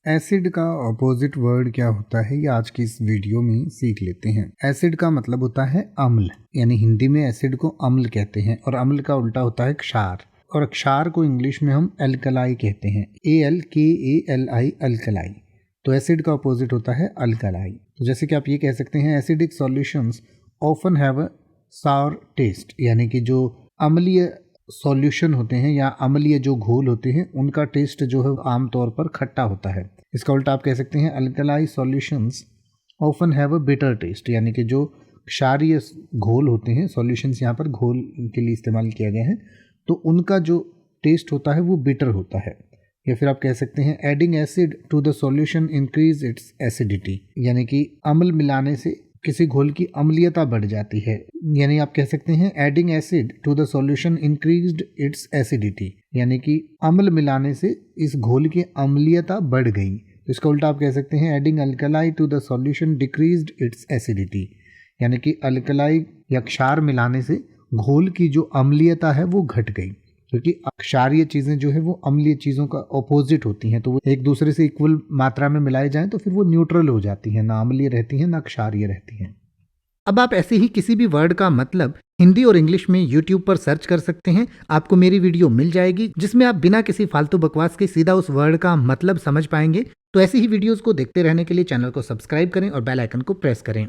Acid का opposite word क्या होता है ये आज की इस वीडियो में सीख लेते हैं। एसिड का मतलब होता है अम्ल, यानी हिंदी में एसिड को अम्ल कहते हैं और अम्ल का उल्टा होता है क्षार, और क्षार को इंग्लिश में हम एल्कलाई कहते हैं, ALKALI अल्कलाई। तो एसिड का अपोजिट होता है अल्कलाई। तो जैसे कि आप ये कह सकते हैं acidic solutions often have a sour taste, यानी कि जो अम्लीय सॉल्यूशन होते हैं या अम्लीय जो घोल होते हैं उनका टेस्ट जो है आमतौर पर खट्टा होता है। इसका उल्टा आप कह सकते हैं alkali solutions often have a bitter taste, यानी कि जो क्षारीय घोल होते हैं, सॉल्यूशंस यहाँ पर घोल के लिए इस्तेमाल किया गया है, तो उनका जो टेस्ट होता है वो बिटर होता है। या फिर आप कह सकते हैं adding acid to the solution increase its acidity, यानी कि अम्ल मिलाने से किसी घोल की अम्लीयता बढ़ जाती है। यानी आप कह सकते हैं adding acid to the solution increased its acidity, यानी कि अम्ल मिलाने से इस घोल की अम्लीयता बढ़ गई। तो इसका उल्टा आप कह सकते हैं adding alkali to the solution decreased its acidity, यानी कि अल्कलाई या क्षार मिलाने से घोल की जो अम्लीयता है वो घट गई, क्योंकि क्षारीय चीज़ें जो है वो अम्लीय चीज़ों का ऑपोजिट होती हैं, तो वो एक दूसरे से इक्वल मात्रा में मिलाए जाएं तो फिर वो न्यूट्रल हो जाती हैं, ना अम्लीय रहती हैं ना क्षारीय रहती हैं। अब आप ऐसे ही किसी भी वर्ड का मतलब हिंदी और इंग्लिश में YouTube पर सर्च कर सकते हैं। आपको मेरी वीडियो मिल जाएगी जिसमें आप बिना किसी फालतू बकवास के सीधा उस वर्ड का मतलब समझ पाएंगे। तो ऐसी ही वीडियोस को देखते रहने के लिए चैनल को सब्सक्राइब करें और बेल आइकन को प्रेस करें।